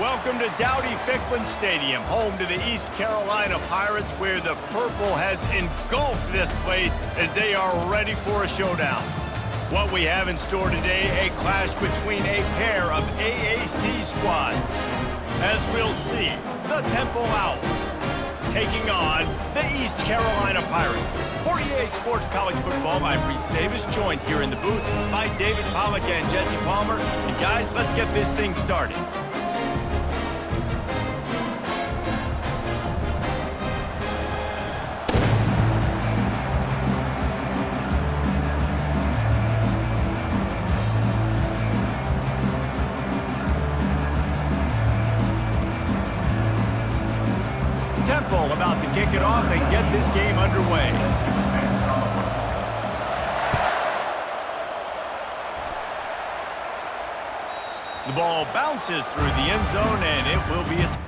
Welcome to Dowdy-Ficklen Stadium, home to the East Carolina Pirates, where the purple has engulfed this place as they are ready for a showdown. What we have in store today, a clash between a pair of AAC squads. As we'll see, the Temple Owls taking on the East Carolina Pirates. For EA Sports College Football, I'm Reese Davis, joined here in the booth by David Pollack and Jesse Palmer. And guys, let's get this thing started. Temple about to kick it off and get this game underway. The ball bounces through the end zone, and it will be a...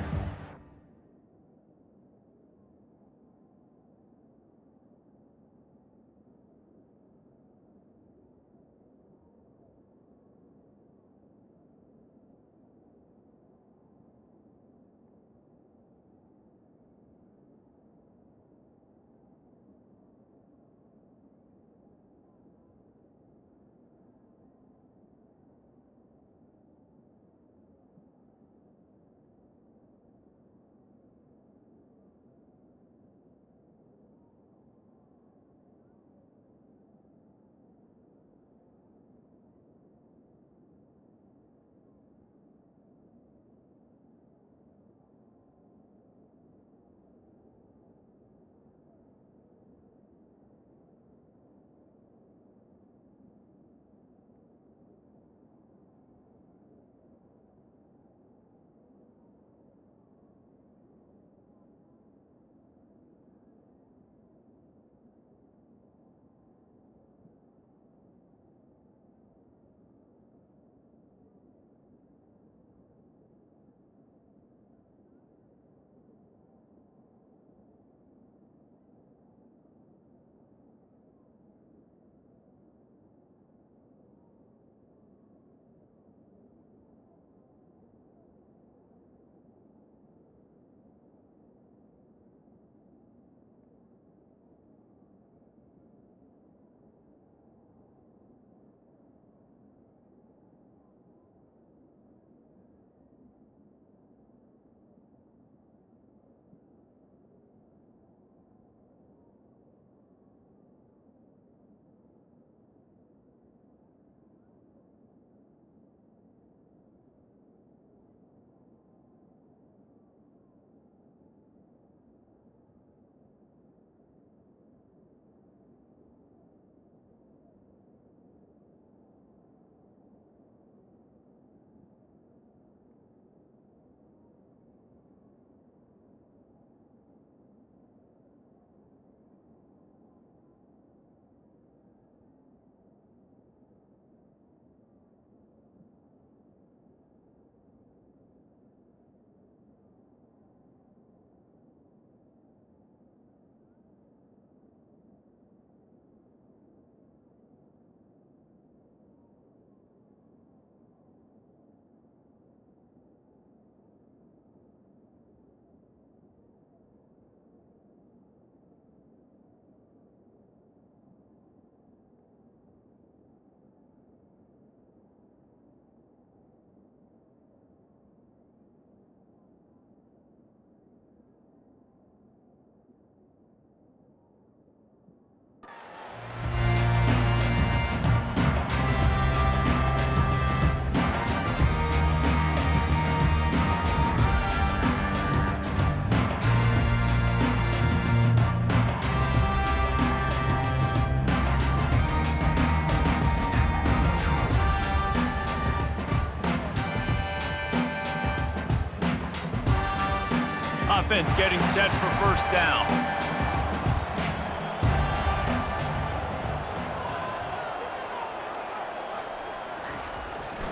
Offense getting set for first down.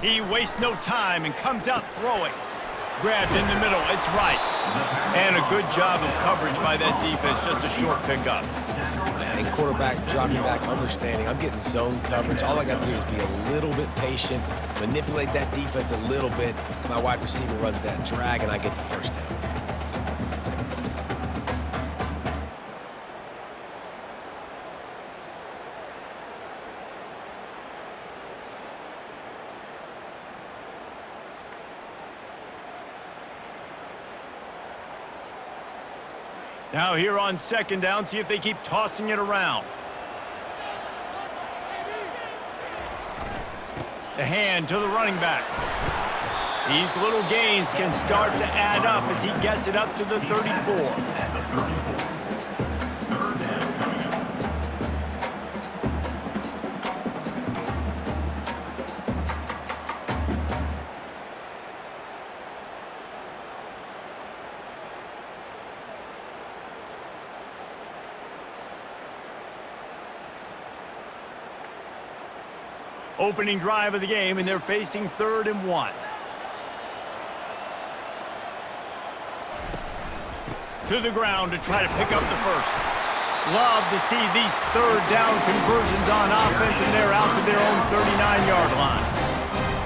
He wastes no time and comes out throwing. Grabbed in the middle, it's right. And a good job of coverage by that defense, just a short pickup. and quarterback dropping back, understanding I'm getting zone coverage. All I got to do is be a little bit patient, manipulate that defense a little bit. My wide receiver runs that drag, and I get the first down. Now here on second down, see if they keep tossing it around. The hand to the running back. These little gains can start to add up as he gets it up to the 34. Opening drive of the game, and they're facing 3rd and 1. To the ground to try to pick up the first. Love to see these 3rd down conversions on offense, and they're out to their own 39-yard line.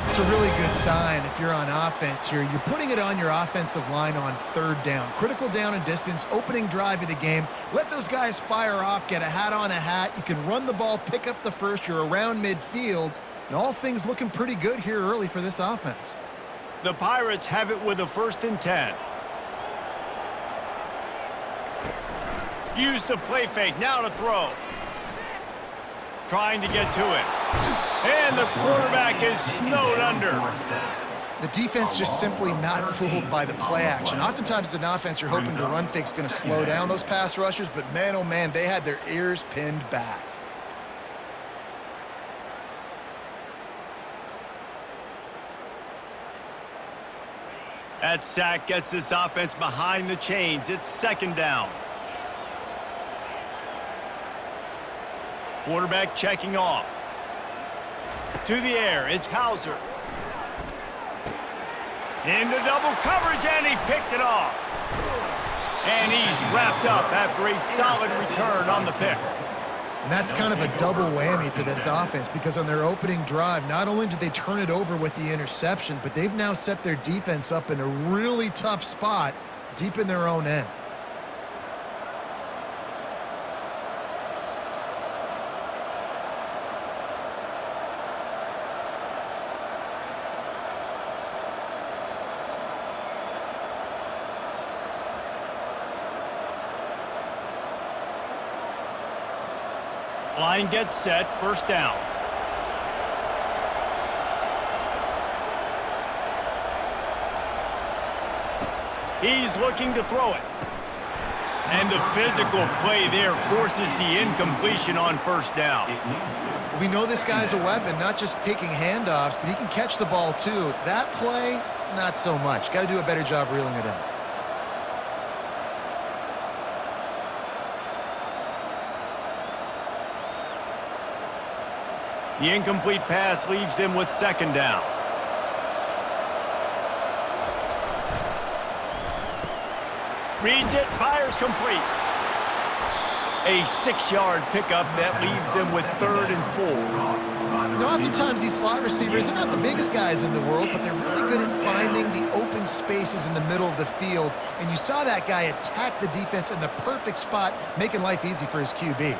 It's a really good sign if you're on offense here. You're putting it on your offensive line on 3rd down. Critical down and distance, opening drive of the game. Let those guys fire off, get a hat on a hat. You can run the ball, pick up the first. You're around midfield. And all things looking pretty good here early for this offense. The Pirates have it with a 1st and 10. Use the play fake, now to throw. Trying to get to it. And the quarterback is snowed under. The defense just simply not fooled by the play action. Oftentimes as an offense, you're hoping the run fake's going to slow down those pass rushers, but man, oh man, they had their ears pinned back. That sack gets this offense behind the chains. It's 2nd down. Quarterback checking off. To the air, it's Hauser. Into double coverage, and he picked it off. And he's wrapped up after a solid return on the pick. And that's kind of a double whammy for this offense, because on their opening drive, not only did they turn it over with the interception, but they've now set their defense up in a really tough spot deep in their own end. Line gets set, 1st down. He's looking to throw it. And the physical play there forces the incompletion on 1st down. We know this guy's a weapon, not just taking handoffs, but he can catch the ball too. That play, not so much. Got to do a better job reeling it in. The incomplete pass leaves him with 2nd down. Reads it, fires complete. A 6-yard pickup that leaves him with 3rd and 4. You know, oftentimes these slot receivers, they're not the biggest guys in the world, but they're really good at finding the open spaces in the middle of the field. And you saw that guy attack the defense in the perfect spot, making life easy for his QB.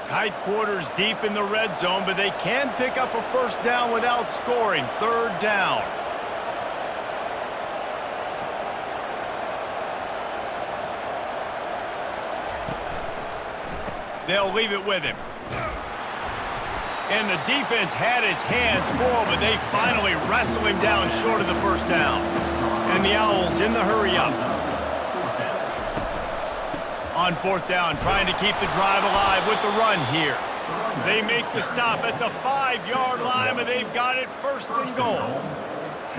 Tight quarters deep in the red zone, but they can pick up a 1st down without scoring. 3rd down. They'll leave it with him. And the defense had his hands full, but they finally wrestle him down short of the 1st down. And the Owls in the hurry up. On 4th down, trying to keep the drive alive with the run here. They make the stop at the 5-yard line, but they've got it 1st and goal.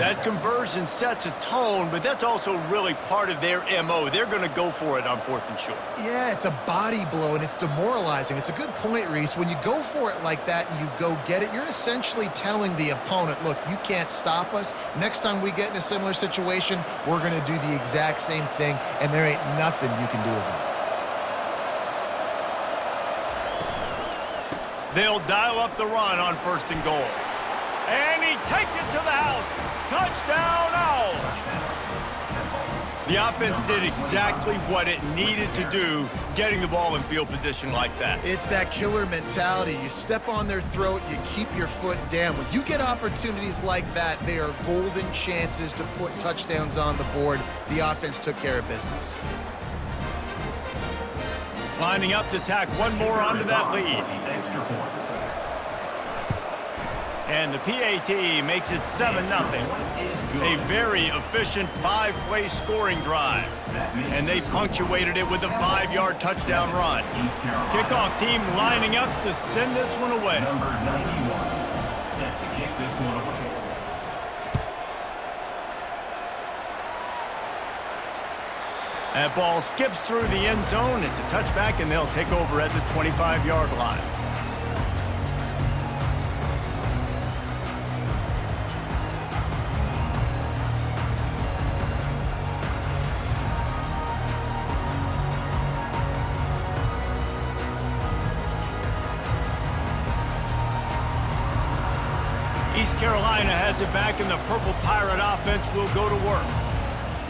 That conversion sets a tone, but that's also really part of their MO. They're going to go for it on 4th and short. Yeah, it's a body blow, and it's demoralizing. It's a good point, Reese. When you go for it like that and you go get it, you're essentially telling the opponent, look, you can't stop us. Next time we get in a similar situation, we're going to do the exact same thing, and there ain't nothing you can do about it. They'll dial up the run on 1st and goal. And he takes it to the house. Touchdown, Owls! The offense did exactly what it needed to do, getting the ball in field position like that. It's that killer mentality. You step on their throat, you keep your foot down. When you get opportunities like that, they are golden chances to put touchdowns on the board. The offense took care of business. Lining up to tack one more onto that lead. And the PAT makes it 7-0. A very efficient 5-play scoring drive. And they punctuated it with a 5-yard touchdown run. Kickoff team lining up to send this one away. Number 91, set to kick this one away. That ball skips through the end zone. It's a touchback, and they'll take over at the 25-yard line. East Carolina has it back, and the Purple Pirate offense will go to work.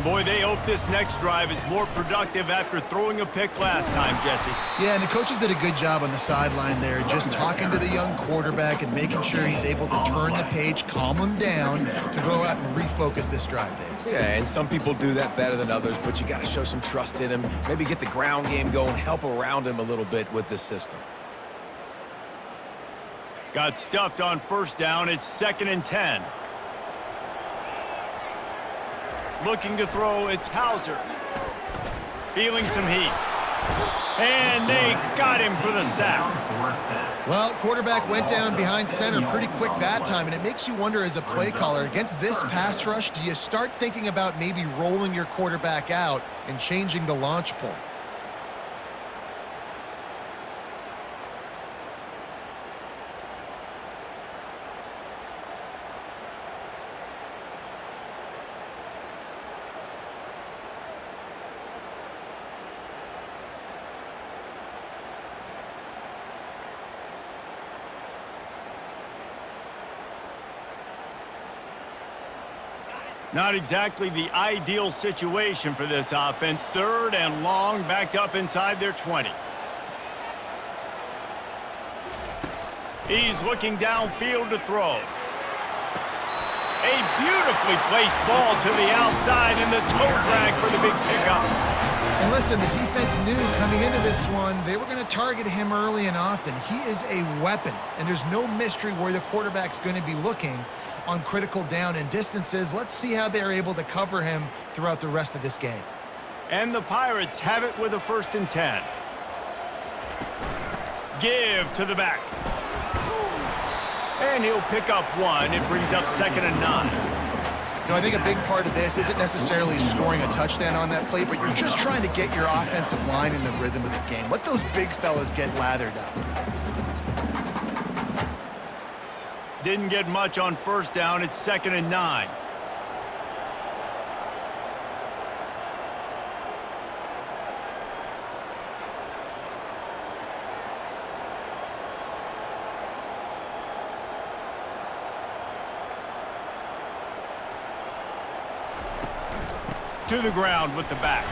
Boy, they hope this next drive is more productive after throwing a pick last time, Jesse. Yeah, and the coaches did a good job on the sideline there, just talking to the young quarterback and making sure he's able to turn the page, calm him down, to go out and refocus this drive, Dave. Yeah, and some people do that better than others, but you got to show some trust in him, maybe get the ground game going, help around him a little bit with this system. Got stuffed on 1st down. It's 2nd and 10. Looking to throw, it's Hauser. Feeling some heat. And they got him for the sack. Well, quarterback went down behind center pretty quick that time, and it makes you wonder as a play caller, against this pass rush, do you start thinking about maybe rolling your quarterback out and changing the launch point? Not exactly the ideal situation for this offense. 3rd and long, backed up inside their 20. He's looking downfield to throw. A beautifully placed ball to the outside, and the toe drag for the big pickup. And listen, the defense knew coming into this one, they were going to target him early and often. He is a weapon, and there's no mystery where the quarterback's going to be looking on critical down and distances. Let's see how they're able to cover him throughout the rest of this game. And the Pirates have it with a 1st and 10. Give to the back. And he'll pick up 1. It brings up 2nd and 9. You know, I think a big part of this isn't necessarily scoring a touchdown on that play, but you're just trying to get your offensive line in the rhythm of the game. Let those big fellas get lathered up. Didn't get much on 1st down. It's 2nd and 9. To the ground with the back.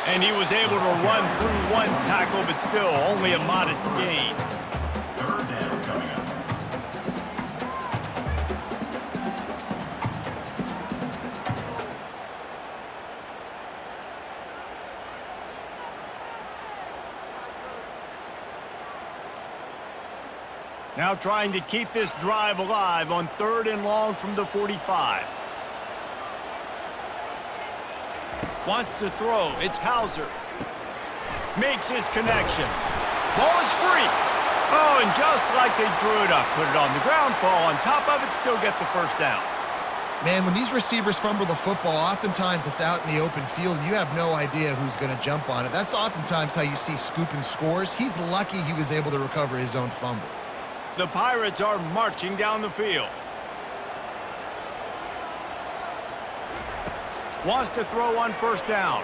And he was able to run through 1 tackle, but still only a modest gain. 3rd down coming up. Now trying to keep this drive alive on 3rd and long from the 45. Wants to throw. It's Hauser. Makes his connection. Ball is free. Oh, and just like they drew it up, put it on the ground, fall on top of it, still get the 1st down. Man, when these receivers fumble the football, oftentimes it's out in the open field. You have no idea who's going to jump on it. That's oftentimes how you see scooping scores. He's lucky he was able to recover his own fumble. The Pirates are marching down the field. Wants to throw on first down.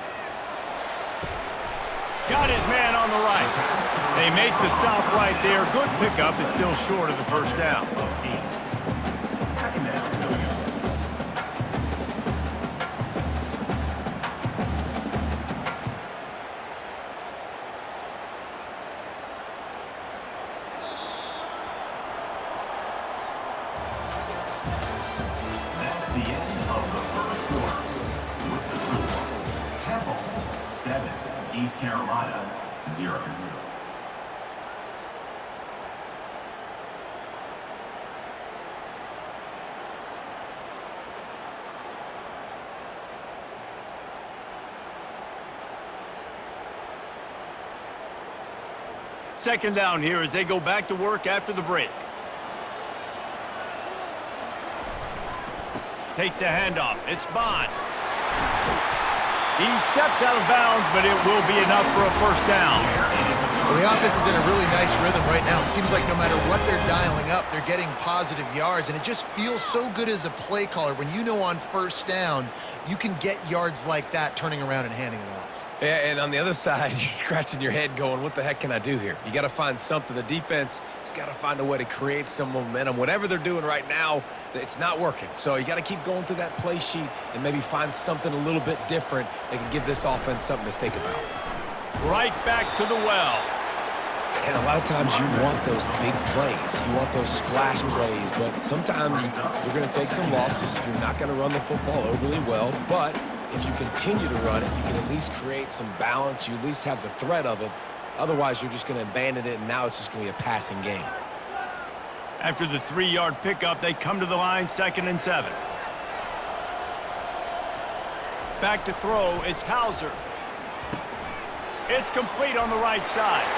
Got his man on the right. They make the stop right there. Good pickup. It's still short of the first down. Second down. That's the end of the first quarter. With the score, Temple 7, East Carolina 0. Second down here as they go back to work after the break. Takes the handoff. It's Bond. He steps out of bounds, but it will be enough for a first down. Well, the offense is in a really nice rhythm right now. It seems like no matter what they're dialing up, they're getting positive yards, and it just feels so good as a play caller when you know on first down you can get yards like that turning around and handing it off. Yeah, and on the other side, you're scratching your head going, what the heck can I do here? You got to find something. The defense has got to find a way to create some momentum. Whatever they're doing right now, it's not working. So you got to keep going through that play sheet and maybe find something a little bit different that can give this offense something to think about. Right back to the well. And a lot of times you want those big plays. You want those splash plays, but sometimes you're going to take some losses. You're not going to run the football overly well, but if you continue to run it, you can at least create some balance. You at least have the threat of it. Otherwise, you're just going to abandon it, and now it's just going to be a passing game. After the 3-yard pickup, they come to the line, 2nd and 7. Back to throw, it's Hauser. It's complete on the right side.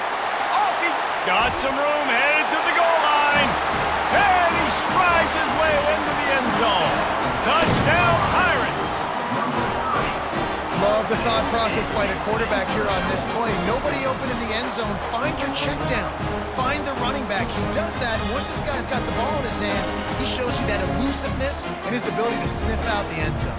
Off he got some room, headed to the goal line. And he strides his way into the end zone. Touchdown, Pirates. Love the thought process by the quarterback here on this play. Nobody open in the end zone. Find your check down. Find the running back. He does that, and once this guy's got the ball in his hands, he shows you that elusiveness and his ability to sniff out the end zone.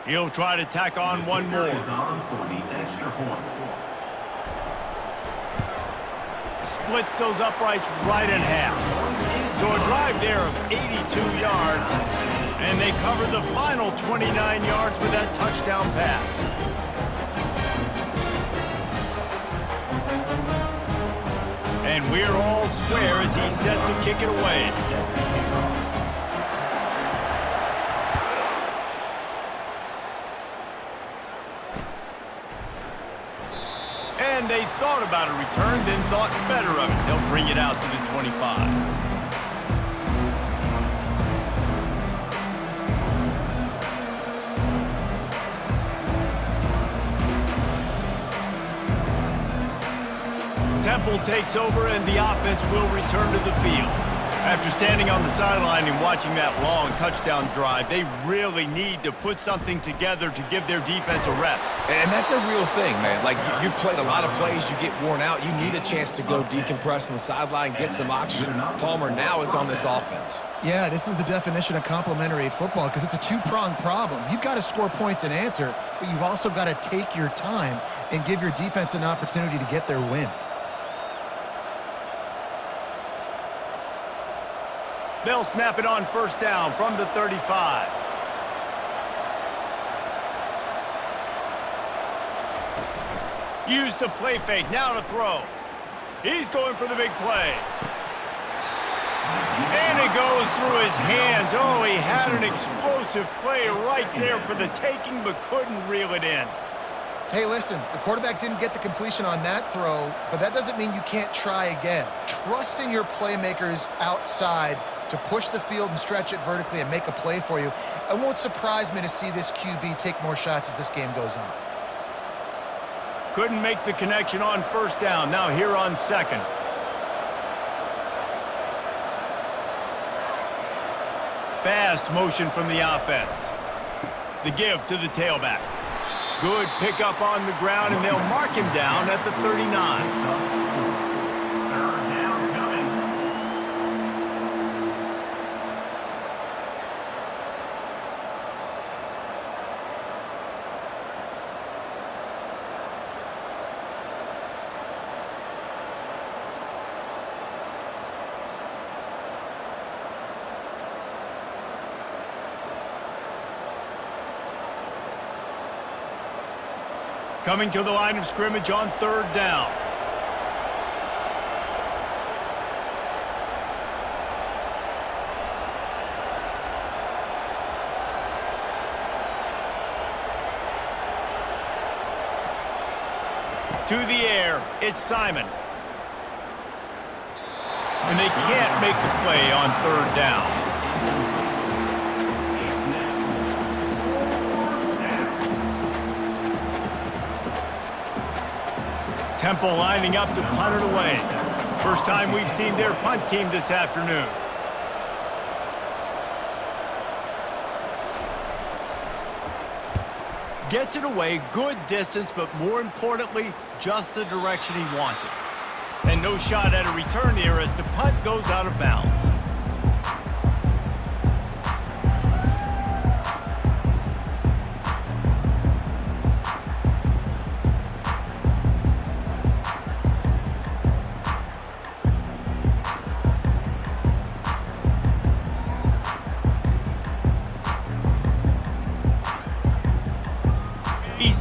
He'll try to tack on one more. Is on for the extra point. Splits those uprights right in half. So a drive there of 82 yards, and they cover the final 29 yards with that touchdown pass. And we're all square as he's set to kick it away. And they thought about a return, then thought better of it. They'll bring it out to the 25. Temple takes over, and the offense will return to the field. After standing on the sideline and watching that long touchdown drive, they really need to put something together to give their defense a rest. And that's a real thing, man. Like, you played a lot of plays, you get worn out, you need a chance to go decompress on the sideline, get some oxygen. Palmer, now it's on this offense. Yeah, this is the definition of complementary football because it's a two-pronged problem. You've got to score points and answer, but you've also got to take your time and give your defense an opportunity to get their wind. They'll snap it on first down from the 35. Use the play fake, now to throw. He's going for the big play. And it goes through his hands. Oh, he had an explosive play right there for the taking, but couldn't reel it in. Hey, listen, the quarterback didn't get the completion on that throw, but that doesn't mean you can't try again. Trust in your playmakers outside to push the field and stretch it vertically and make a play for you. It won't surprise me to see this QB take more shots as this game goes on. Couldn't make the connection on first down. Now here on second. Fast motion from the offense. The give to the tailback. Good pickup on the ground, and they'll mark him down at the 39. Coming to the line of scrimmage on third down. To the air, it's Simon. And they can't make the play on third down. Temple lining up to punt it away. First time we've seen their punt team this afternoon. Gets it away, good distance, but more importantly, just the direction he wanted. And no shot at a return here as the punt goes out of bounds.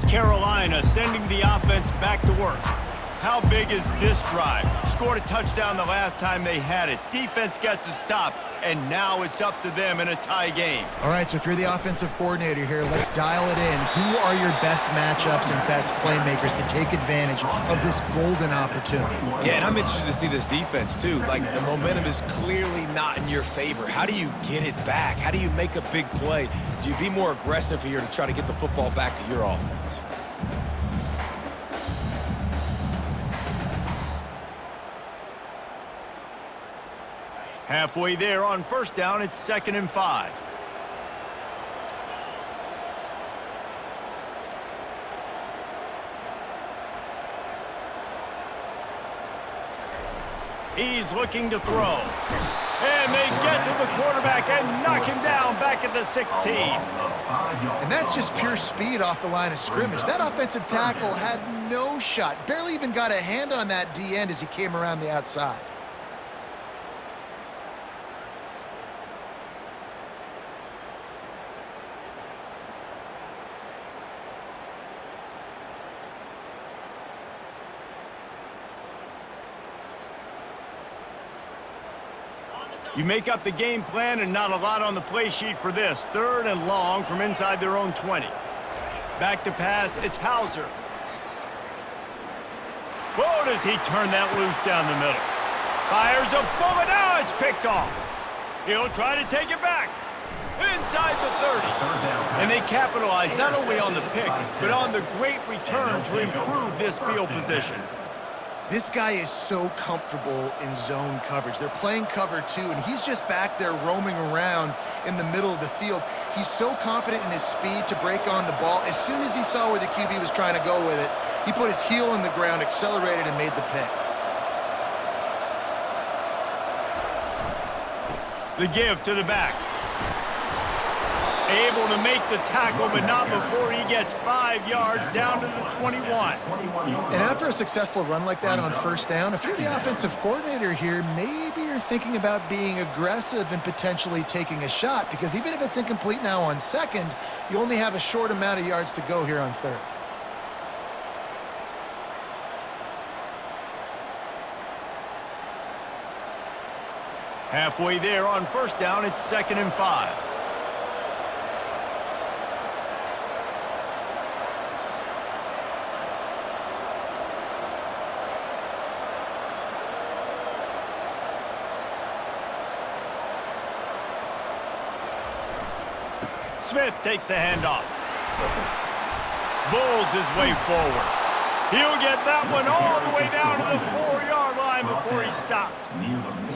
Carolina sending the offense back to work. How big is this drive? Scored a touchdown the last time they had it. Defense gets a stop, and now it's up to them in a tie game. All right, so if you're the offensive coordinator here, let's dial it in. Who are your best matchups and best playmakers to take advantage of this golden opportunity? Yeah, and I'm interested to see this defense, too. Like, the momentum is clearly not in your favor. How do you get it back? How do you make a big play? Do you be more aggressive here to try to get the football back to your offense? Halfway there on first down, it's 2nd and 5. He's looking to throw. And they get to the quarterback and knock him down back at the 16. And that's just pure speed off the line of scrimmage. That offensive tackle had no shot. Barely even got a hand on that D end as he came around the outside. You make up the game plan and not a lot on the play sheet for this. 3rd and long from inside their own 20. Back to pass, it's Hauser. Whoa, does he turn that loose down the middle. Fires a bullet, now it's picked off. He'll try to take it back. Inside the 30. And they capitalize not only on the pick, but on the great return to improve this field position. This guy is so comfortable in zone coverage. They're playing cover 2, and he's just back there roaming around in the middle of the field. He's so confident in his speed to break on the ball. As soon as he saw where the QB was trying to go with it, he put his heel in the ground, accelerated, and made the pick. The give to the back. Able to make the tackle, but not before he gets 5 yards down to the 21. And after a successful run like that on first down, if you're the offensive coordinator here, maybe you're thinking about being aggressive and potentially taking a shot, because even if it's incomplete now on 2nd, you only have a short amount of yards to go here on 3rd. Halfway there on first down, it's 2nd and 5. Smith takes the handoff. Bulls his way forward. He'll get that one all the way down to the 4-yard line before he stopped.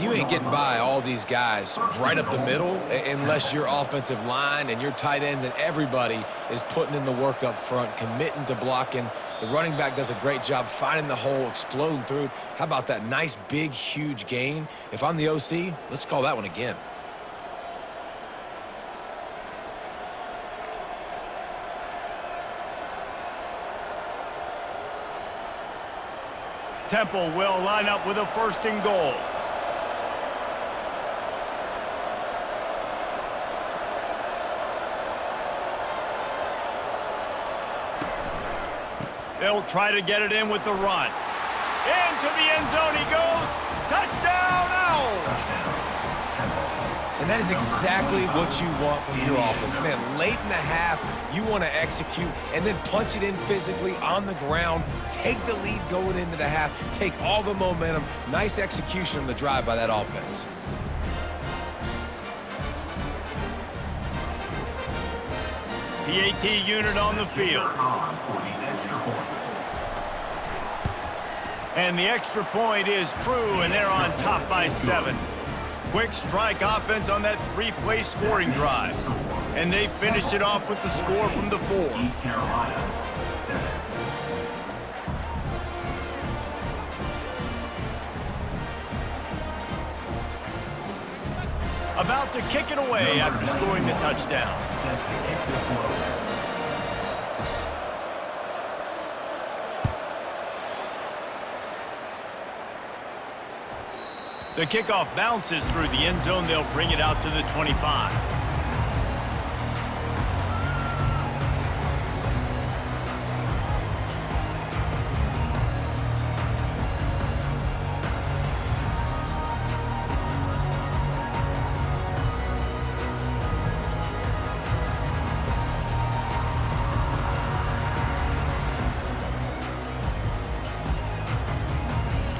You ain't getting by all these guys right up the middle unless your offensive line and your tight ends and everybody is putting in the work up front, committing to blocking. The running back does a great job finding the hole, exploding through. How about that nice, big, huge gain? If I'm the OC, let's call that one again. Temple will line up with a 1st and goal. They'll try to get it in with the run. Into the end zone he goes. Touchdown, Owls! And that is exactly what you want from your offense. Man, late in the half, you want to execute and then punch it in physically on the ground, take the lead going into the half, take all the momentum. Nice execution on the drive by that offense. PAT unit on the field. And the extra point is true, and they're on top by 7. Quick strike offense on that 3-play scoring drive. And they finished it off with the score from the 4. East Carolina, 7. About to kick it away after scoring the touchdown. Set to kick this one. The kickoff bounces through the end zone. They'll bring it out to the 25.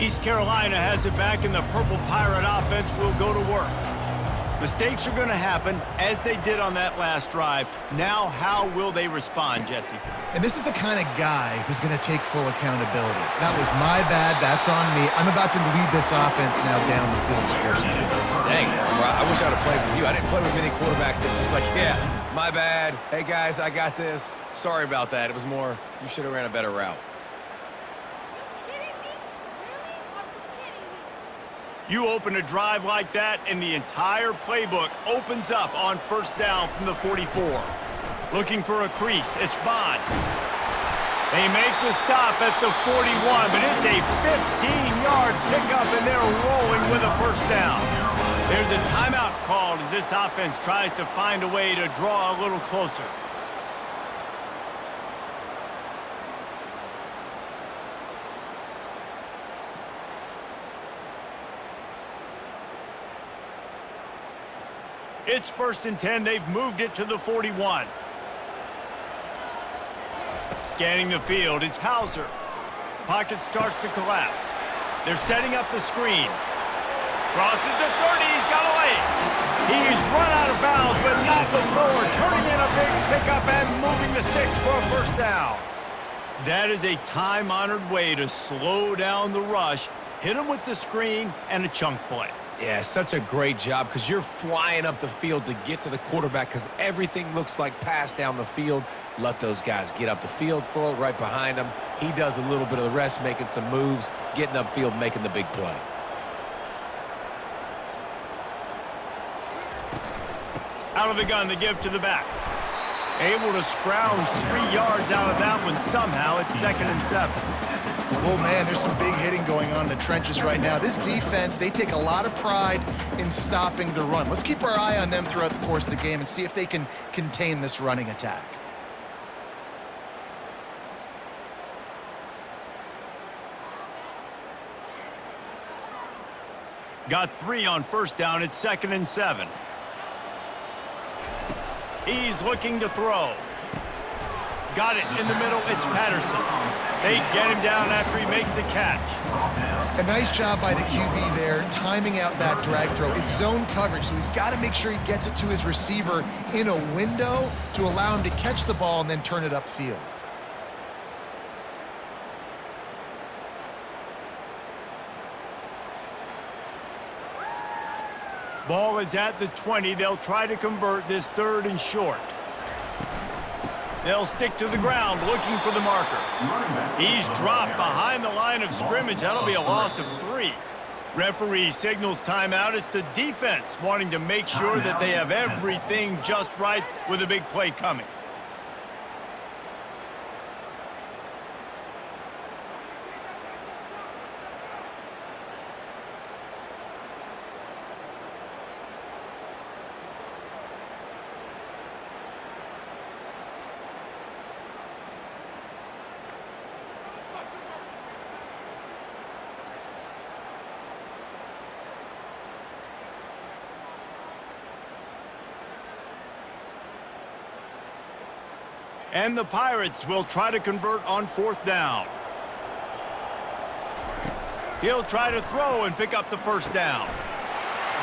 East Carolina has it back, and the Purple Pirate offense will go to work. Mistakes are going to happen, as they did on that last drive. Now, how will they respond, Jesse? And this is the kind of guy who's going to take full accountability. That was my bad. That's on me. I'm about to lead this offense now down the field and score some points. Dang, I wish I would have played with you. I didn't play with many quarterbacks that just like, yeah, my bad. Hey, guys, I got this. Sorry about that. It was more, you should have ran a better route. You open a drive like that, and the entire playbook opens up on 1st down from the 44. Looking for a crease. It's Bond. They make the stop at the 41, but it's a 15-yard pickup, and they're rolling with a 1st down. There's a timeout called as this offense tries to find a way to draw a little closer. It's 1st and 10. They've moved it to the 41. Scanning the field, it's Hauser. Pocket starts to collapse. They're setting up the screen. Crosses the 30. He's got away. He's run out of bounds, but not before turning in a big pickup and moving the sticks for a 1st down. That is a time-honored way to slow down the rush, hit him with the screen, and a chunk play. Yeah, such a great job because you're flying up the field to get to the quarterback because everything looks like pass down the field. Let those guys get up the field, throw it right behind him. He does a little bit of the rest, making some moves, getting upfield, making the big play. Out of the gun to give to the back. Able to scrounge 3 yards out of that one somehow. It's 2nd and 7. Oh, man, there's some big hitting going on in the trenches right now. This defense, they take a lot of pride in stopping the run. Let's keep our eye on them throughout the course of the game and see if they can contain this running attack. Got 3 on 1st down. It's 2nd and 7. He's looking to throw. Got it in the middle. It's Patterson. They get him down after he makes the catch. A nice job by the QB there, timing out that drag throw. It's zone coverage, so he's got to make sure he gets it to his receiver in a window to allow him to catch the ball and then turn it upfield. Ball is at the 20. They'll try to convert this 3rd and short. They'll stick to the ground looking for the marker. He's dropped behind the line of scrimmage. That'll be a loss of 3. Referee signals timeout. It's the defense wanting to make sure that they have everything just right with a big play coming. And the Pirates will try to convert on 4th down. He'll try to throw and pick up the 1st down.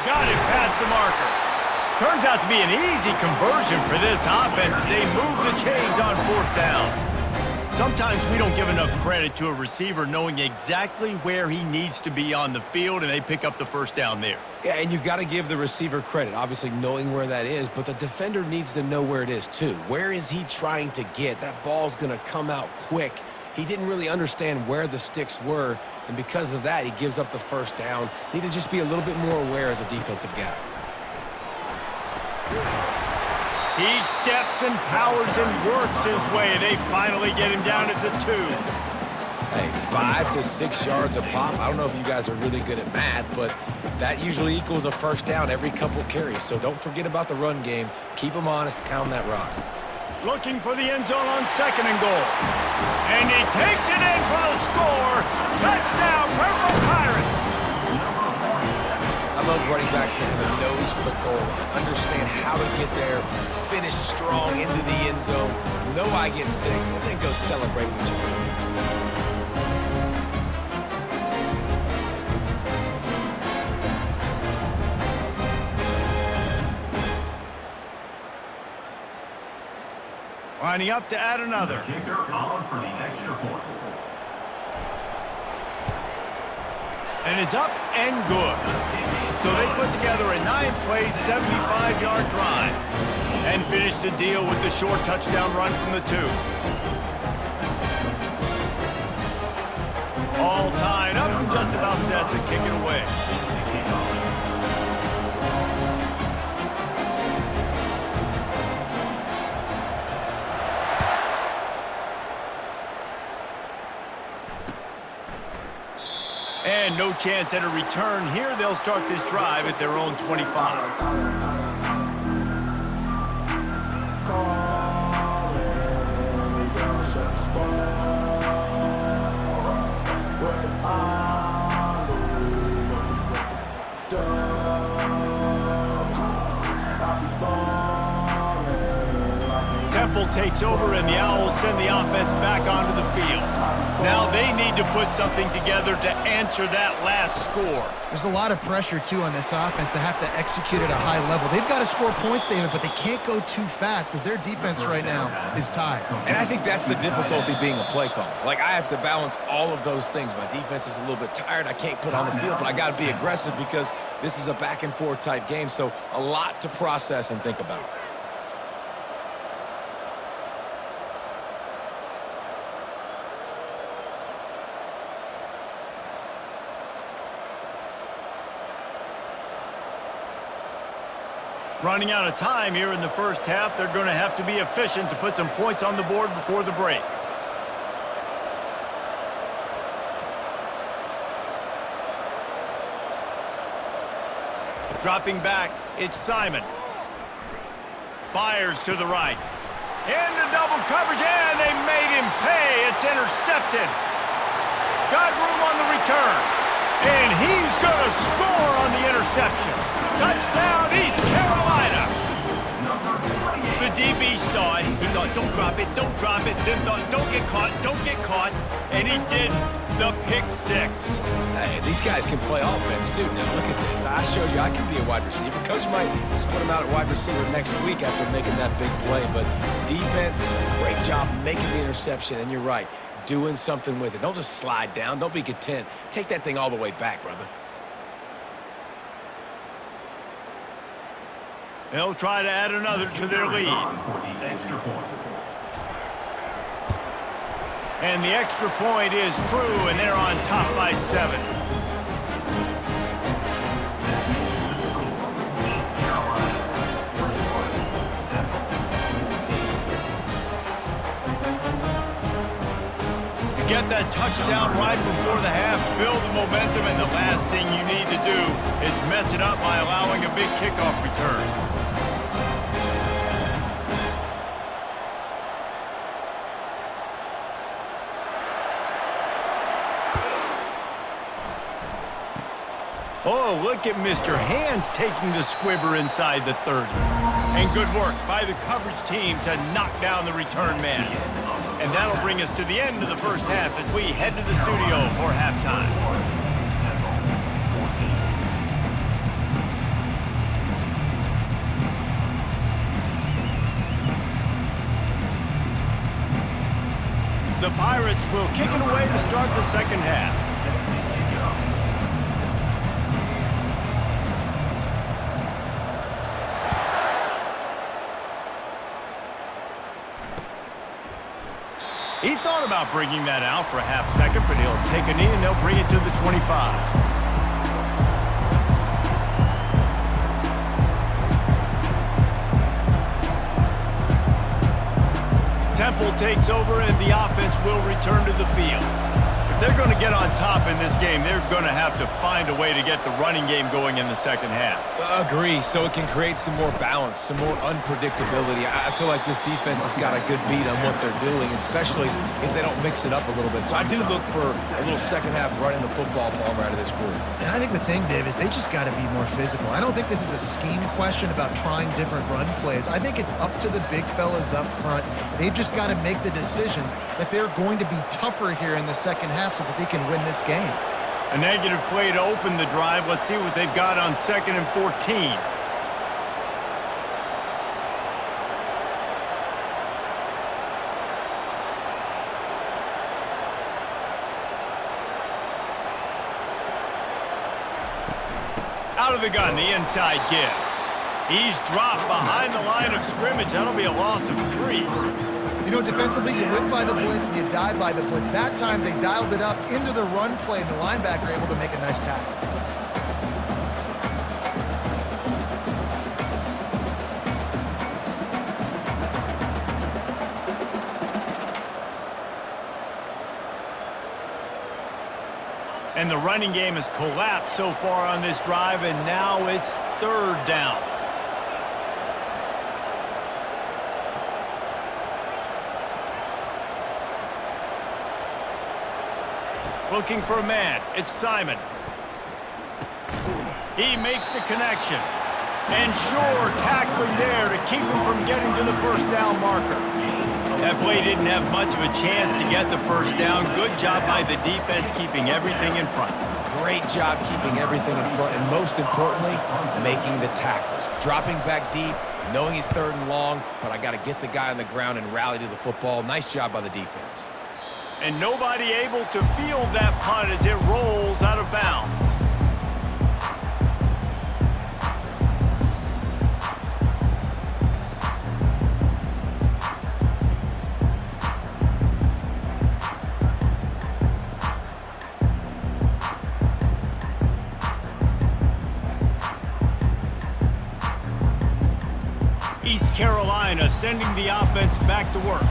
Got it past the marker. Turns out to be an easy conversion for this offense as they move the chains on 4th down. Sometimes we don't give enough credit to a receiver knowing exactly where he needs to be on the field, and they pick up the 1st down there. Yeah, and you got to give the receiver credit, obviously knowing where that is, but the defender needs to know where it is too. Where is he trying to get? That ball's going to come out quick. He didn't really understand where the sticks were, and because of that, he gives up the 1st down. Need to just be a little bit more aware as a defensive guy. He steps and powers and works his way. They finally get him down at the 2. Hey, 5 to 6 yards a pop. I don't know if you guys are really good at math, but that usually equals a 1st down every couple carries. So don't forget about the run game. Keep them honest, pound that rock. Looking for the end zone on 2nd and goal. And he takes it in for the score. Touchdown, Purple Pirates. I love running backs that have a nose for the goal line. Understand how to get there, finish strong into the end zone, know I get 6, and then go celebrate with your boys. Lining up to add another. Kicker on for the extra point. And it's up and good. So they put together a 9-play, 75-yard drive and finish the deal with the short touchdown run from the 2. All tied up and just about set to kick it away. And no chance at a return here. They'll start this drive at their own 25. Temple takes over, and the Owls send the offense back onto the field. Now they need to put something together to answer that last score. There's a lot of pressure, too, on this offense to have to execute at a high level. They've got to score points, David, but they can't go too fast because their defense right now is tired. And I think that's the difficulty being a play caller. Like, I have to balance all of those things. My defense is a little bit tired. I can't put on the field, but I got to be aggressive because this is a back-and-forth type game, so a lot to process and think about. Running out of time here in the first half. They're going to have to be efficient to put some points on the board before the break. Dropping back, it's Simon. Fires to the right. Into double coverage, and they made him pay. It's intercepted. Got room on the return. And he's going to score on the interception. Touchdown, East Carolina. The DB saw it. He thought, don't drop it, don't drop it. Then thought, don't get caught. And he didn't. The pick six. Hey, these guys can play offense, too. Now, look at this. I showed you I can be a wide receiver. Coach might split him out at wide receiver next week after making that big play. But defense, great job making the interception. And you're right, doing something with it. Don't just slide down. Don't be content. Take that thing all the way back, brother. They'll try to add another to their lead. For the extra point. And the extra point is true, and they're on top by 7. To get that touchdown right before the half, build the momentum, and the last thing you need to do is mess it up by allowing a big kickoff return. Oh, look at Mr. Hands taking the squibber inside the 30. And good work by the coverage team to knock down the return man. And that'll bring us to the end of the first half as we head to the studio for halftime. The Pirates will kick it away to start the second half. He thought about bringing that out for a half second, but he'll take a knee and they'll bring it to the 25. Temple takes over and the offense will return to the field. If they're going to get on top in this game, they're going to have to find a way to get the running game going in the second half. Agree, so it can create some more balance, some more unpredictability. I feel like this defense has got a good beat on what they're doing, especially if they don't mix it up a little bit. So I do look for a little second half running the football Palmer out of this group. And I think the thing, Dave, is they just got to be more physical. I don't think this is a scheme question about trying different run plays. I think it's up to the big fellas up front. They've just got to make the decision that they're going to be tougher here in the second half so that they can win this game. A negative play to open the drive. Let's see what they've got on 2nd and 14. Out of the gun, the inside give. He's dropped behind the line of scrimmage. That'll be a loss of 3. You know, defensively, you live by the blitz and you die by the blitz. That time, they dialed it up into the run play, and the linebacker able to make a nice tackle. And the running game has collapsed so far on this drive, and now it's 3rd down. Looking for a man. It's Simon. He makes the connection. And sure, tackling there to keep him from getting to the first down marker. That play didn't have much of a chance to get the first down. Good job by the defense keeping everything in front. Great job keeping everything in front, and most importantly, making the tackles. Dropping back deep, knowing he's 3rd and long, but I got to get the guy on the ground and rally to the football. Nice job by the defense. And nobody able to field that punt as it rolls out of bounds. East Carolina sending the offense back to work.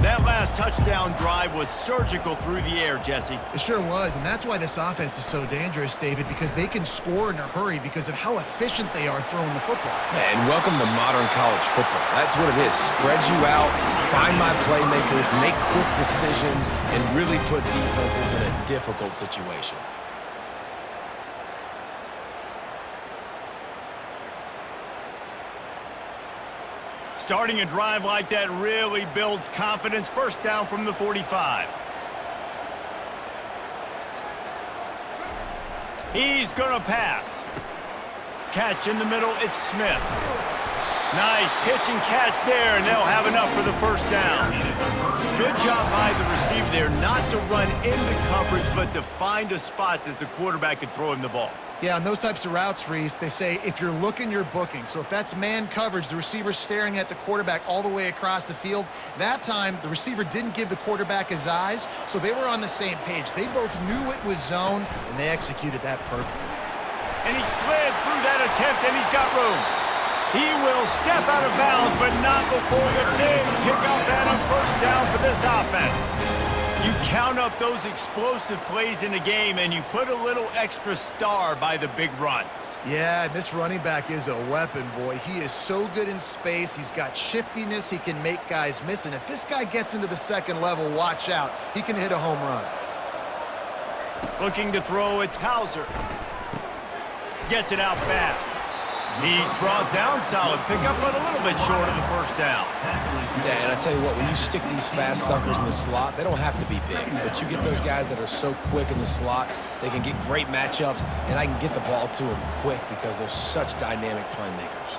That last touchdown drive was surgical through the air, Jesse. It sure was, and that's why this offense is so dangerous, David, because they can score in a hurry because of how efficient they are throwing the football. And welcome to modern college football. That's what it is. Spread you out, find my playmakers, make quick decisions, and really put defenses in a difficult situation. Starting a drive like that really builds confidence. First down from the 45. He's going to pass. Catch in the middle, it's Smith. Nice pitch and catch there, and they'll have enough for the first down. Good job by the receiver there not to run into coverage, but to find a spot that the quarterback could throw him the ball. Yeah, on those types of routes, Reese, they say if you're looking, you're booking. So if that's man coverage, the receiver's staring at the quarterback all the way across the field. That time, the receiver didn't give the quarterback his eyes, so they were on the same page. They both knew it was zone, and they executed that perfectly. And he slid through that attempt, and he's got room. He will step out of bounds, but not before the big pickup and a first down for this offense. You count up those explosive plays in a game, and you put a little extra star by the big runs. Yeah, this running back is a weapon, boy. He is so good in space. He's got shiftiness. He can make guys miss. And if this guy gets into the second level, watch out. He can hit a home run. Looking to throw, it's Hauser. Gets it out fast. He's brought down, solid pickup, but a little bit short of the first down. Yeah, and I tell you what, when you stick these fast suckers in the slot, they don't have to be big. But you get those guys that are so quick in the slot, they can get great matchups, and I can get the ball to them quick because they're such dynamic playmakers.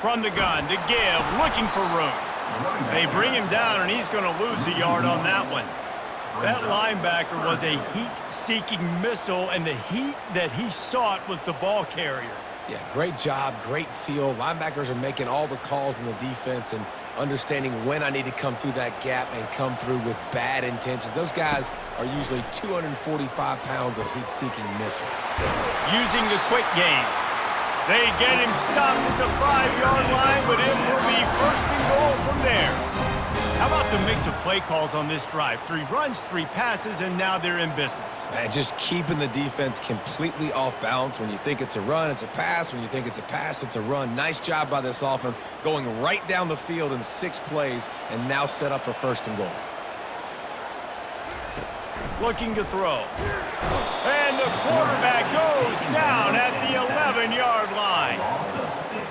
From the gun to give, looking for room. They bring him down, and he's going to lose a yard on that one. That linebacker was a heat-seeking missile, and the heat that he sought was the ball carrier. Yeah, great job, great feel. Linebackers are making all the calls in the defense and understanding when I need to come through that gap and come through with bad intentions. Those guys are usually 245 pounds of heat-seeking missile. Using the quick game. They get him stopped at the 5-yard line, but it will be first and goal from there. How about the mix of play calls on this drive? 3 runs, 3 passes, and now they're in business. Man, just keeping the defense completely off balance. When you think it's a run, it's a pass. When you think it's a pass, it's a run. Nice job by this offense, going right down the field in 6 plays, and now set up for first and goal. Looking to throw. And the quarterback goes down at the 11-yard line.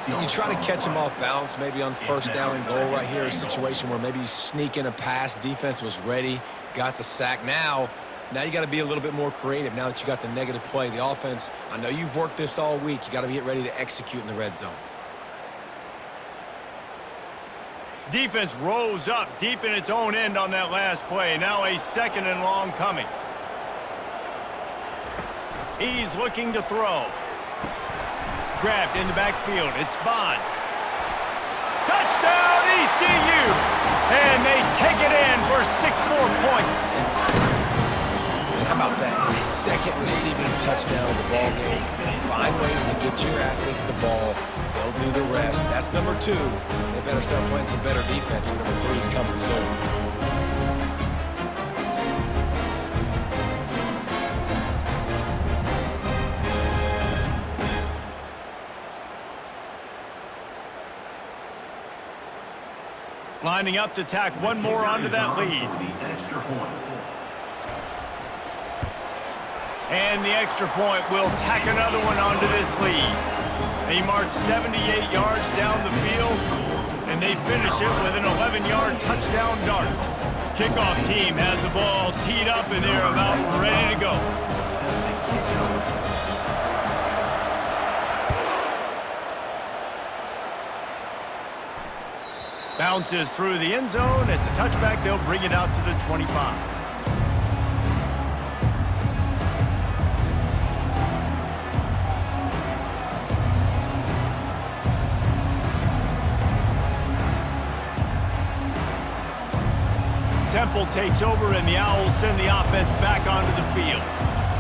You try to catch him off balance, maybe on first down and goal right here, a situation where maybe you sneak in a pass, defense was ready, got the sack. Now you got to be a little bit more creative now that you got the negative play. The offense, I know you've worked this all week. You got to get ready to execute in the red zone. Defense rose up deep in its own end on that last play. Now a second and long coming. He's looking to throw. Grabbed in the backfield. It's Bond. Touchdown, ECU! And they take it in for 6 more points. And how about that? His second receiving touchdown of the ball game. Find ways to get your athletes the ball. They'll do the rest. That's number 2. They better start playing some better defense. And number 3 is coming soon. Lining up to tack one more onto that lead. And the extra point will tack another one onto this lead. They march 78 yards down the field, and they finish it with an 11-yard touchdown dart. Kickoff team has the ball teed up, and they're about ready to go. Bounces through the end zone. It's a touchback. They'll bring it out to the 25. Temple takes over, and the Owls send the offense back onto the field.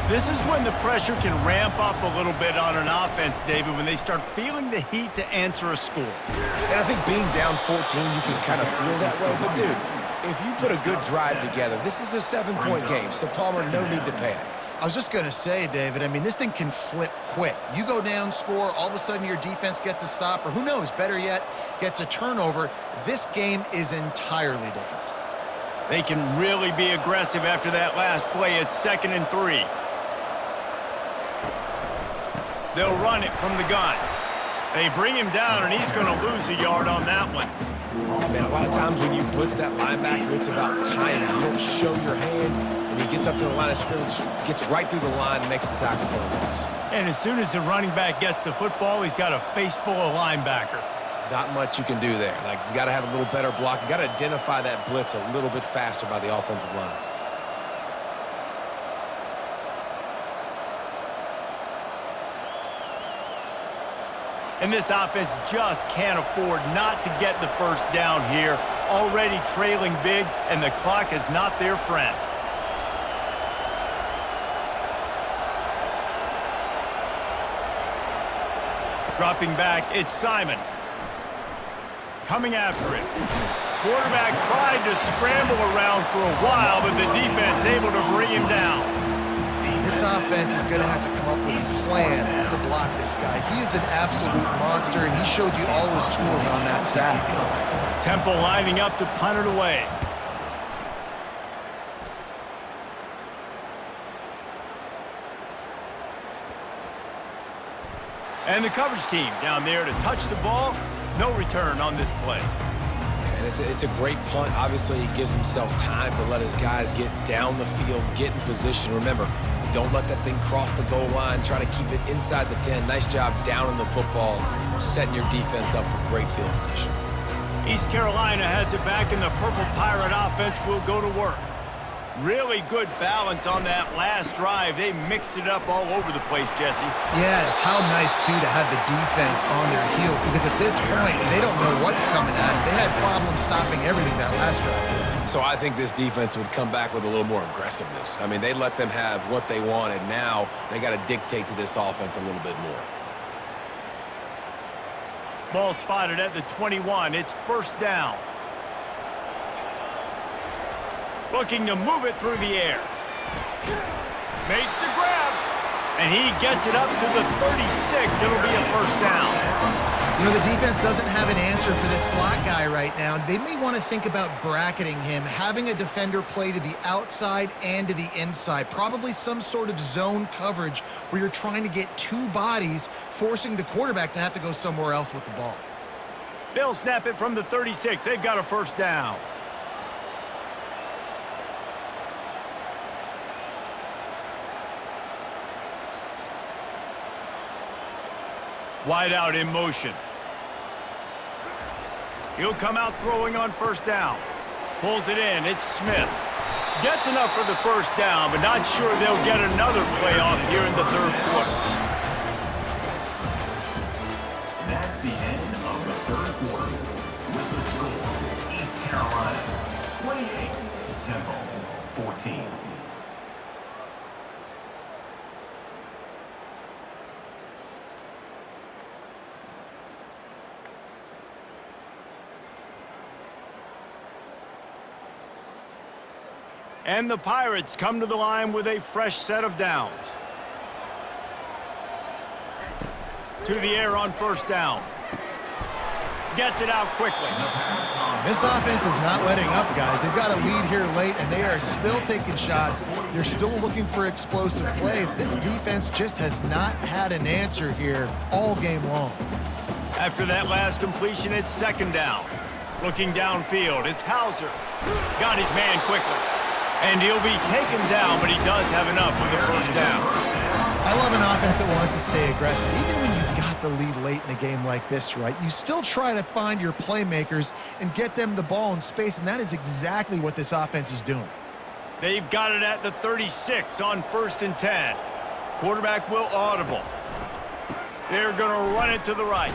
This is when the pressure can ramp up a little bit on an offense, David, when they start feeling the heat to answer a score. And I think being down 14, you can kind of feel that way. But, dude, if you put a good drive together, this is a 7-point game, so Palmer, no need to panic. I was just going to say, David, I mean, this thing can flip quick. You go down, score, all of a sudden your defense gets a stop, or who knows, better yet, gets a turnover. This game is entirely different. They can really be aggressive after that last play. It's 2nd and 3. They'll run it from the gun. They bring him down, and he's going to lose a yard on that one. Man, a lot of times when you blitz that linebacker, it's about timing. You don't show your hand, and he gets up to the line of scrimmage, gets right through the line, and makes the tackle for a loss. And as soon as the running back gets the football, he's got a face full of linebacker. Not much you can do there. Like, you got to have a little better block. You got to identify that blitz a little bit faster by the offensive line. And this offense just can't afford not to get the first down here. Already trailing big, and the clock is not their friend. Dropping back, it's Simon. Coming after it. Quarterback tried to scramble around for a while, but the defense able to bring him down. This offense is going to have to come up with a plan to block this guy. He is an absolute monster, and he showed you all his tools on that sack. Temple lining up to punt it away. And the coverage team down there to touch the ball. No return on this play. And it's a great punt. Obviously, he gives himself time to let his guys get down the field, get in position. Remember, don't let that thing cross the goal line. Try to keep it inside the 10. Nice job down in the football, setting your defense up for great field position. East Carolina has it back, and the Purple Pirate offense will go to work. Really good balance on that last drive. They mixed it up all over the place, Jesse. Yeah, how nice, too, to have the defense on their heels, because at this point, they don't know what's coming at them. They had problems stopping everything that last drive. So I think this defense would come back with a little more aggressiveness. I mean, they let them have what they wanted. Now they got to dictate to this offense a little bit more. Ball spotted at the 21. It's first down. Looking to move it through the air. Makes the grab. And he gets it up to the 36. It'll be a first down. You know, the defense doesn't have an answer for this slot guy right now. They may want to think about bracketing him, having a defender play to the outside and to the inside. Probably some sort of zone coverage where you're trying to get two bodies, forcing the quarterback to have to go somewhere else with the ball. They'll snap it from the 36. They've got a first down. Wide out in motion. He'll come out throwing on first down. Pulls it in. It's Smith. Gets enough for the first down, but not sure they'll get another play off here in the third quarter. That's the end of the third quarter. With the score, East Carolina 28, Temple 14. And the Pirates come to the line with a fresh set of downs. To the air on first down. Gets it out quickly. This offense is not letting up, guys. They've got a lead here late, and they are still taking shots. They're still looking for explosive plays. This defense just has not had an answer here all game long. After that last completion, it's second down. Looking downfield, it's Hauser. Got his man quickly. And he'll be taken down, but he does have enough for the first down. I love an offense that wants to stay aggressive. Even when you've got the lead late in a game like this, right, you still try to find your playmakers and get them the ball in space, and that is exactly what this offense is doing. They've got it at the 36 on first and 10. Quarterback will audible. They're going to run it to the right.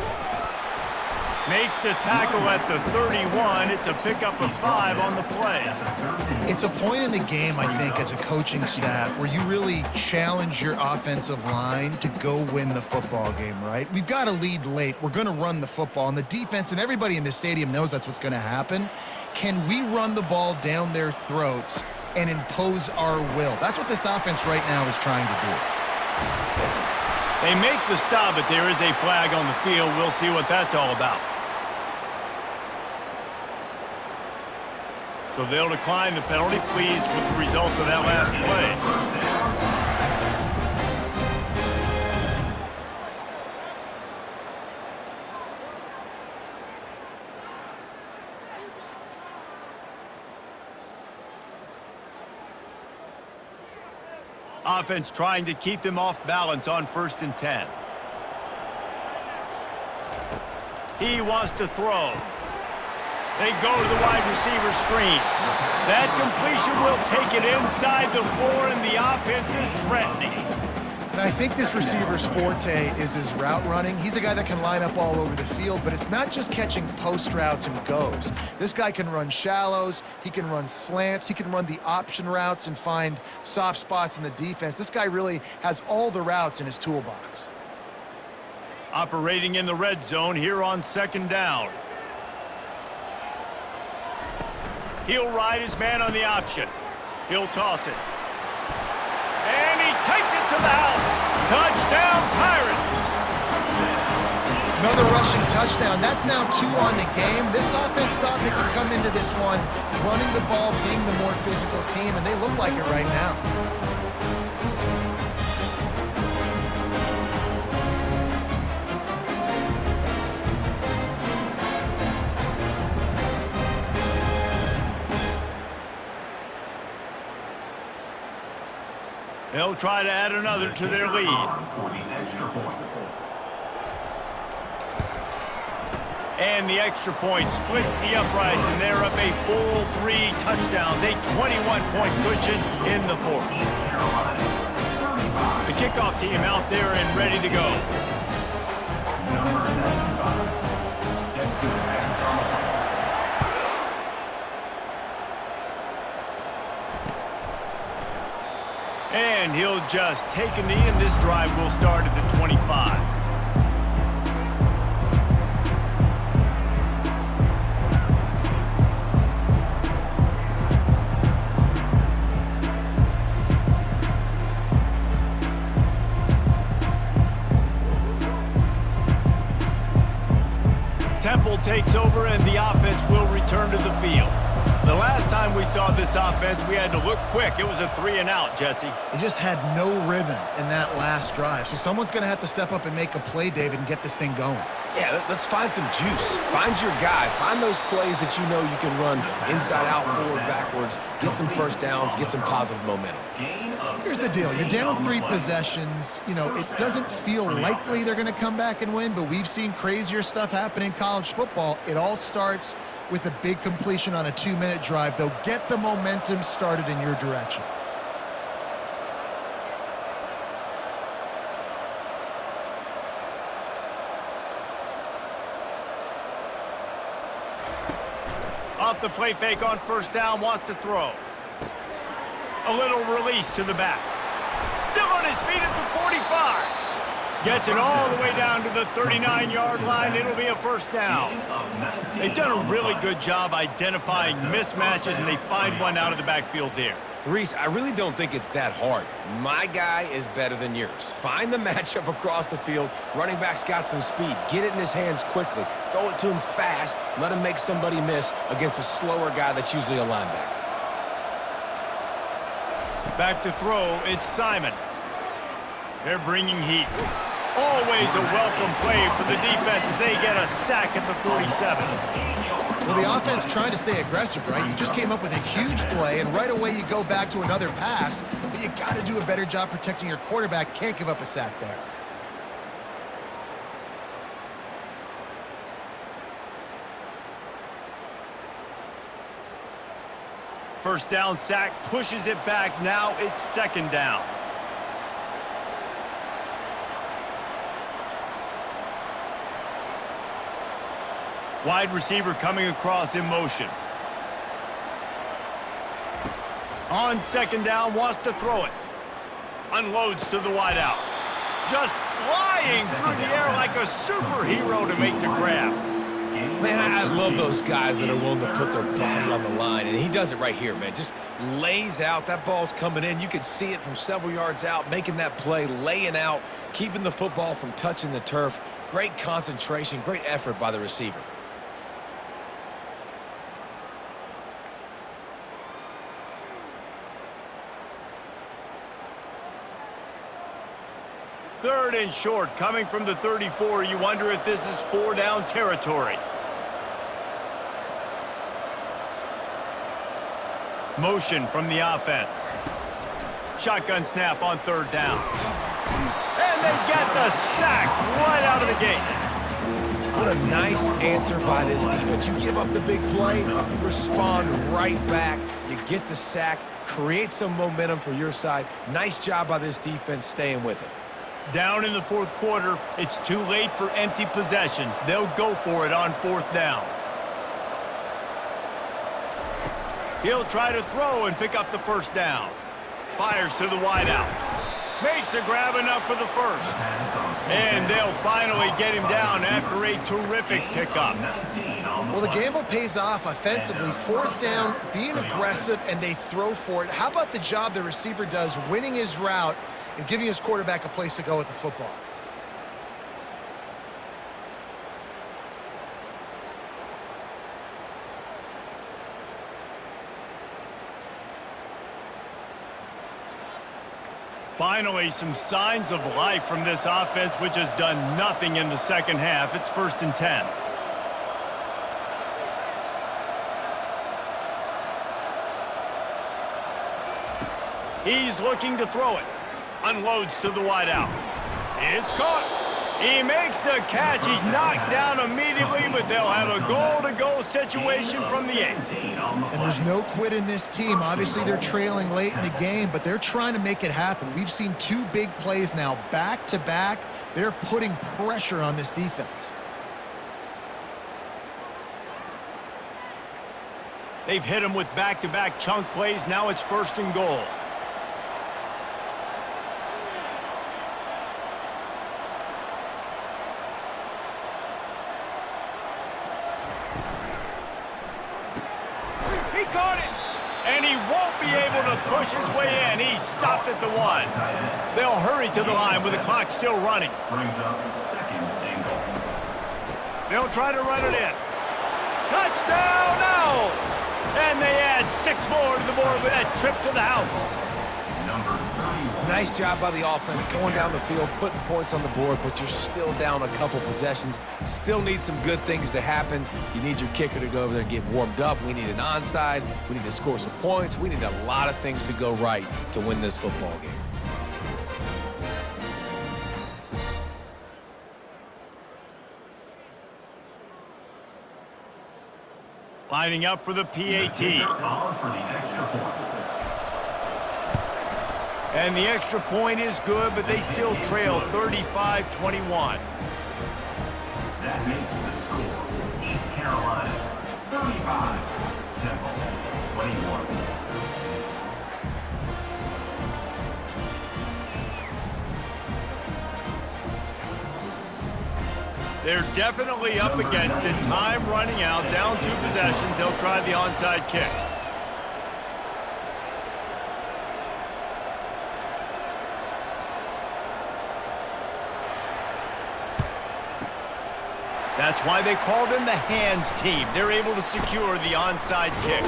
Makes the tackle at the 31. It's a pickup of 5 on the play. It's a point in the game, I think, as a coaching staff where you really challenge your offensive line to go win the football game, right? We've got a lead late. We're going to run the football, and the defense and everybody in the stadium knows that's what's going to happen. Can we run the ball down their throats and impose our will? That's what this offense right now is trying to do. They make the stop, but there is a flag on the field. We'll see what that's all about. So they'll decline the penalty, pleased with the results of that last play. Offense trying to keep them off balance on 1st and 10. He wants to throw. They go to the wide receiver screen. That completion will take it inside the 4, and the offense is threatening. And I think this receiver's forte is his route running. He's a guy that can line up all over the field, but it's not just catching post routes and goes. This guy can run shallows, he can run slants, he can run the option routes and find soft spots in the defense. This guy really has all the routes in his toolbox. Operating in the red zone here on 2nd down. He'll ride his man on the option. He'll toss it. And he takes it to the house. Touchdown, Pirates! Another rushing touchdown. That's now 2 on the game. This offense thought they could come into this one running the ball, being the more physical team, and they look like it right now. They'll try to add another to their lead. And the extra point splits the uprights, and they're up a full 3 touchdowns, a 21-point cushion in the 4th. The kickoff team out there and ready to go. Number 95, set to attack from the line. And he'll just take a knee, and this drive will start at the 25. Temple takes over, and the offense will return to the field. The last time we saw this offense, we had to look quick. It was a 3-and-out, Jesse. They just had no rhythm in that last drive. So someone's going to have to step up and make a play, David, and get this thing going. Yeah, let's find some juice. Find your guy. Find those plays that you know you can run inside out, forward, backwards, get some first downs, get some positive momentum. Here's the deal. You're down 3 possessions. You know, it doesn't feel likely they're going to come back and win, but we've seen crazier stuff happen in college football. It all starts with a big completion on a 2-minute drive. They'll get the momentum started in your direction. Off the play fake on 1st down, wants to throw. A little release to the back. Still on his feet at the 45. Gets it all the way down to the 39-yard line. It'll be a 1st down. They've done a really good job identifying mismatches, and they find one out of the backfield there. Reese, I really don't think it's that hard. My guy is better than yours. Find the matchup across the field. Running back's got some speed. Get it in his hands quickly. Throw it to him fast. Let him make somebody miss against a slower guy that's usually a linebacker. Back to throw, it's Simon. They're bringing heat. Always a welcome play for the defense as they get a sack at the 47. Well, the offense trying to stay aggressive, right? You just came up with a huge play, and right away you go back to another pass, but you got to do a better job protecting your quarterback. Can't give up a sack there. First down sack, pushes it back. Now it's 2nd down. Wide receiver coming across in motion. On 2nd down, wants to throw it. Unloads to the wideout. Just flying through the air like a superhero to make the grab. Man, I love those guys that are willing to put their body on the line, and he does it right here, man. Just lays out. That ball's coming in. You can see it from several yards out, making that play, laying out, keeping the football from touching the turf. Great concentration, great effort by the receiver. Third and short, coming from the 34. You wonder if this is 4-down territory. Motion from the offense. Shotgun snap on third down. And they get the sack right out of the gate. What a nice answer by this defense. You give up the big play, you respond right back, you get the sack, create some momentum for your side. Nice job by this defense staying with it. Down in the fourth quarter, it's too late for empty possessions. They'll go for it on fourth down. He'll try to throw and pick up the first down. Fires to the wideout. Makes a grab enough for the first. And they'll finally get him down after a terrific pickup. Well, the gamble pays off offensively. Fourth down, being aggressive, and they throw for it. How about the job the receiver does winning his route and giving his quarterback a place to go with the football? Finally, some signs of life from this offense, which has done nothing in the second half. It's 1st and 10. He's looking to throw it. Unloads to the wideout. It's caught. He makes the catch. He's knocked down immediately, but they'll have a goal-to-go situation from the 8. And there's no quit in this team. Obviously, they're trailing late in the game, but they're trying to make it happen. We've seen 2 big plays now back-to-back. They're putting pressure on this defense. They've hit him with back-to-back chunk plays. Now it's 1st and goal. He caught it, and he won't be able to push his way in. He's stopped at the 1. They'll hurry to the line with the clock still running. They'll try to run it in. Touchdown, Owls! And they add 6 more to the board with that trip to the house. Nice job by the offense going down the field, putting points on the board, but you're still down a couple possessions. Still need some good things to happen. You need your kicker to go over there and get warmed up. We need an onside. We need to score some points. We need a lot of things to go right to win this football game. Lining up for the PAT. And the extra point is good, but they still trail 35-21. That makes the score East Carolina 35, Temple 21. They're definitely up against it. Time running out, down 2 possessions. They'll try the onside kick. That's why they call them the hands team. They're able to secure the onside kick.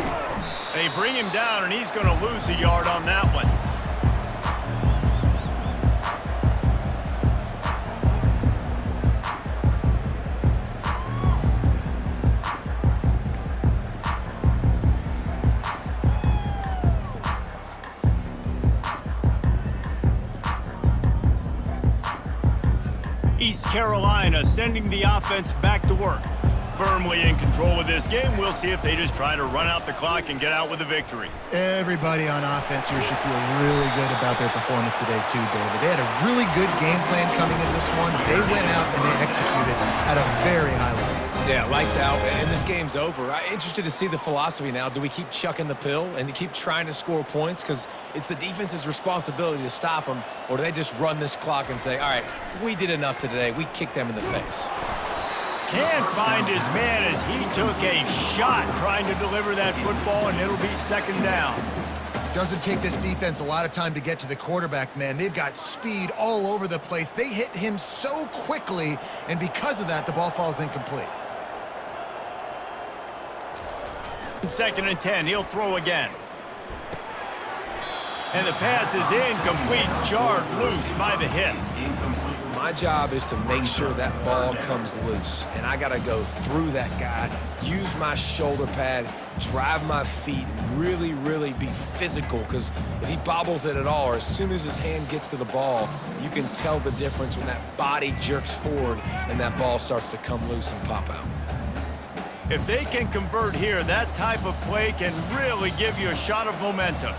They bring him down, and he's going to lose a yard on that one. East Carolina sending the offense back to work. Firmly in control of this game. We'll see if they just try to run out the clock and get out with a victory. Everybody on offense here should feel really good about their performance today too, David. They had a really good game plan coming into this one. They went out and they executed at a very high level. Yeah, lights out, and this game's over. I'm interested to see the philosophy now. Do we keep chucking the pill and to keep trying to score points? Because it's the defense's responsibility to stop them, or do they just run this clock and say, all right, we did enough today. We kicked them in the face. Can't find his man as he took a shot trying to deliver that football, and it'll be 2nd down. Doesn't take this defense a lot of time to get to the quarterback, man. They've got speed all over the place. They hit him so quickly, and because of that, the ball falls incomplete. 2nd and 10, he'll throw again. And the pass is incomplete, jarred loose by the hit. My job is to make sure that ball comes loose, and I got to go through that guy, use my shoulder pad, drive my feet, really, really be physical, because if he bobbles it at all, or as soon as his hand gets to the ball, you can tell the difference when that body jerks forward and that ball starts to come loose and pop out. If they can convert here, that type of play can really give you a shot of momentum.